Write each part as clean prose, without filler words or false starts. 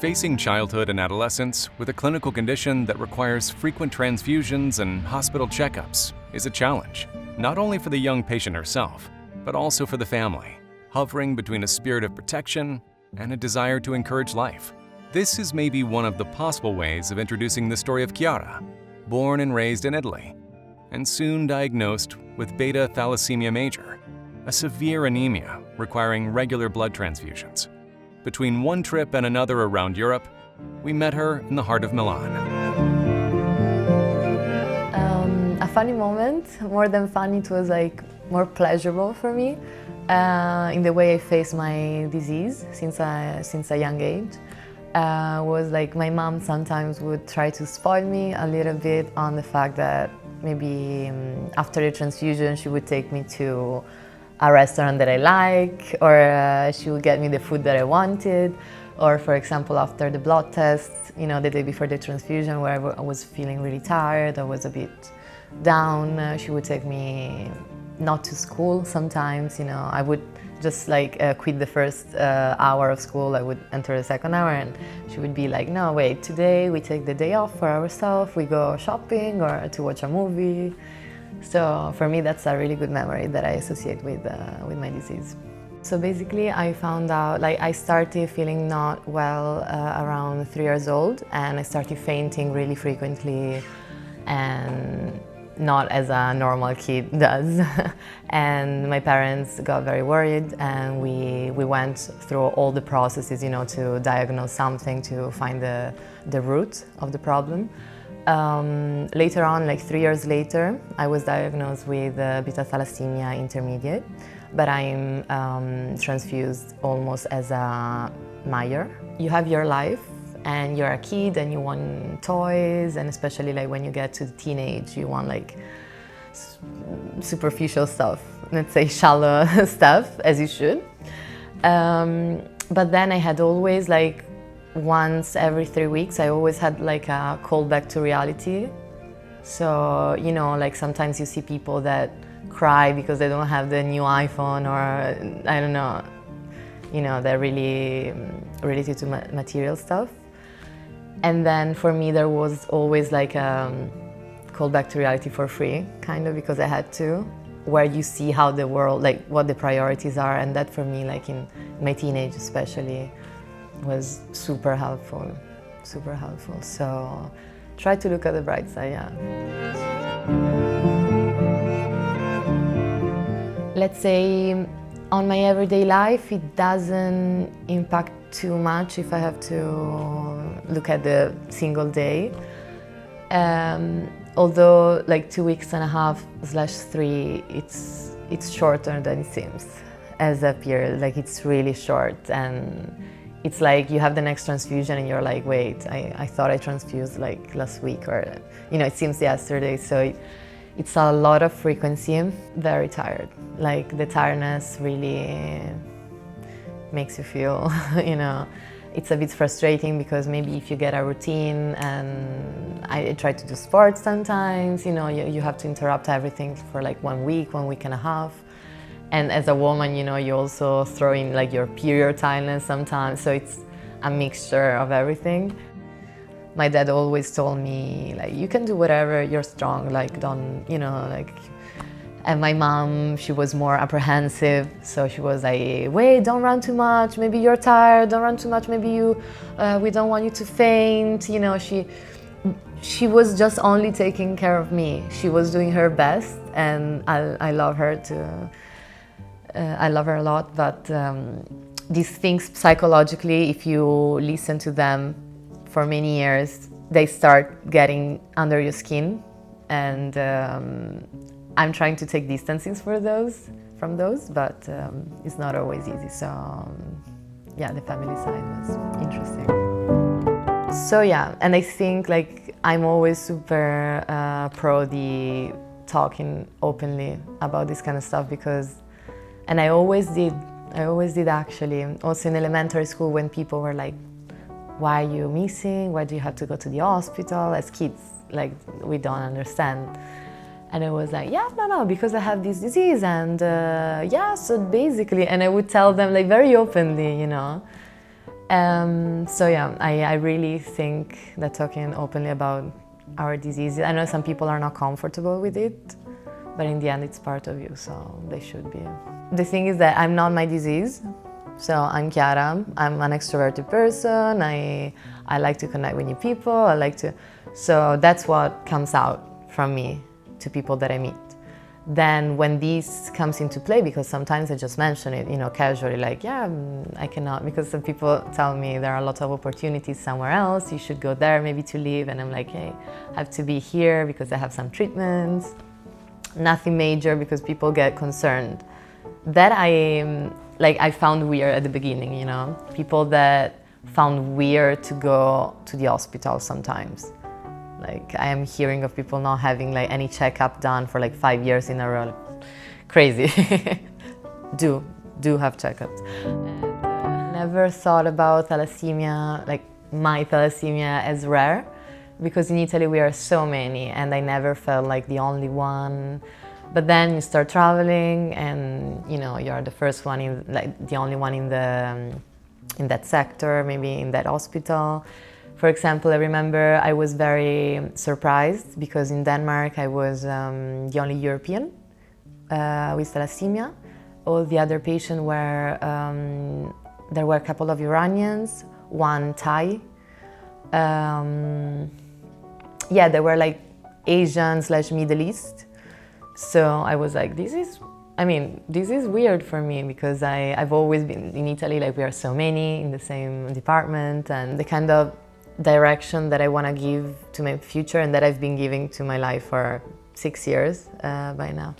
Facing childhood and adolescence with a clinical condition that requires frequent transfusions and hospital checkups is a challenge, not only for the young patient herself, but also for the family, hovering between a spirit of protection and a desire to encourage life. This is maybe one of the possible ways of introducing the story of Chiara, born and raised in Italy, and soon diagnosed with beta thalassemia major, a severe anemia requiring regular blood transfusions. Between one trip and another around Europe, we met her in the heart of Milan. A funny moment, more than funny, it was like more pleasurable for me in the way I face my disease since a young age. Was like my mom sometimes would try to spoil me a little bit on the fact that maybe after the transfusion she would take me to a restaurant that I like, or she would get me the food that I wanted, or for example after the blood test, you know, the day before the transfusion where I was feeling really tired, I was a bit down, she would take me not to school sometimes, you know, I would just like quit the first hour of school, I would enter the second hour and she would be like, no wait, today we take the day off for ourselves, we go shopping or to watch a movie. So for me, that's a really good memory that I associate with my disease. So basically, I found out, like I started feeling not well around 3 years old, and I started fainting really frequently, and not as a normal kid does. And my parents got very worried, and we went through all the processes, you know, to diagnose something, to find the root of the problem. Later on, like 3 years later, I was diagnosed with beta thalassemia intermediate, but I'm transfused almost as a minor. You have your life and you're a kid and you want toys, and especially like when you get to teenage, you want like superficial stuff, let's say shallow stuff, as you should. But then I had always like once every 3 weeks, I always had like a call back to reality. So, you know, like sometimes you see people that cry because they don't have the new iPhone, or I don't know, you know, they're really related to material stuff. And then for me, there was always like a call back to reality for free, kind of, because I had to, where you see how the world, like what the priorities are. And that for me, like in my teenage especially, was super helpful, super helpful. So try to look at the bright side, yeah. Let's say on my everyday life, it doesn't impact too much if I have to look at the single day. Although like 2 weeks and a half / 3, it's shorter than it seems as a period. Like it's really short, and it's like you have the next transfusion and you're like, wait, I thought I transfused like last week, or, you know, it seems yesterday. So it's a lot of frequency, very tired. Like the tiredness really makes you feel, you know, it's a bit frustrating because maybe if you get a routine, and I try to do sports sometimes, you know, you have to interrupt everything for like 1 week and a half. And as a woman, you know, you also throw in like your period tiredness sometimes, so it's a mixture of everything. My dad always told me, like, you can do whatever, you're strong, like, don't, you know, like. And my mom, she was more apprehensive, so she was like, wait, don't run too much, maybe you're tired, don't run too much, maybe we don't want you to faint, you know, she was just only taking care of me. She was doing her best, and I love her too. I love her a lot, but these things psychologically, if you listen to them for many years, they start getting under your skin, and I'm trying to take distances from those, but it's not always easy. So yeah, the family side was interesting. So yeah, and I think like I'm always super pro the talking openly about this kind of stuff because, and I always did actually, also in elementary school when people were like, why are you missing? Why do you have to go to the hospital? As kids, like, we don't understand. And I was like, yeah, no, because I have this disease and yeah, so basically, and I would tell them like very openly, you know. So yeah, I really think that talking openly about our disease, I know some people are not comfortable with it, but in the end it's part of you, so they should be. The thing is that I'm not my disease. So I'm Chiara, I'm an extroverted person, I like to connect with new people, so that's what comes out from me to people that I meet. Then when this comes into play, because sometimes I just mention it, you know, casually, like, yeah, I cannot, because some people tell me there are a lot of opportunities somewhere else, you should go there maybe to live, and I'm like, hey, I have to be here because I have some treatments, nothing major because people get concerned. That I found weird at the beginning, you know, people that found weird to go to the hospital sometimes. Like, I am hearing of people not having like any checkup done for like 5 years in a row. Crazy. do have checkups. And, never thought about thalassemia, like my thalassemia, as rare, because in Italy we are so many, and I never felt like the only one. But then you start traveling, and you know you're the first one in, like the only one in that sector, maybe in that hospital. For example, I remember I was very surprised because in Denmark I was the only European with thalassemia. All the other patients were, there were a couple of Iranians, one Thai. Yeah, they were like Asian/Middle East. So I was like, this is weird for me because I've always been in Italy, like we are so many in the same department, and the kind of direction that I want to give to my future and that I've been giving to my life for 6 years by now,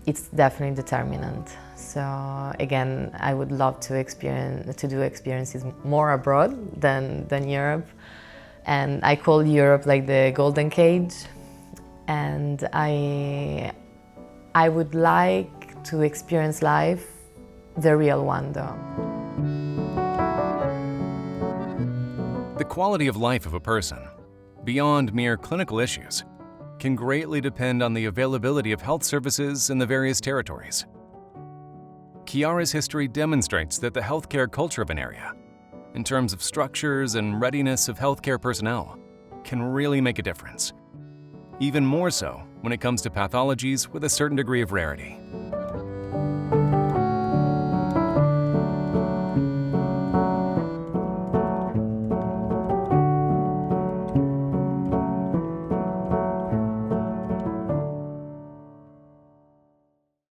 it's definitely determinant. So again, I would love to do experiences more abroad than Europe, and I call Europe like the golden cage. And I would like to experience life, the real one though. The quality of life of a person, beyond mere clinical issues, can greatly depend on the availability of health services in the various territories. Chiara's history demonstrates that the healthcare culture of an area, in terms of structures and readiness of healthcare personnel, can really make a difference. Even more so when it comes to pathologies with a certain degree of rarity.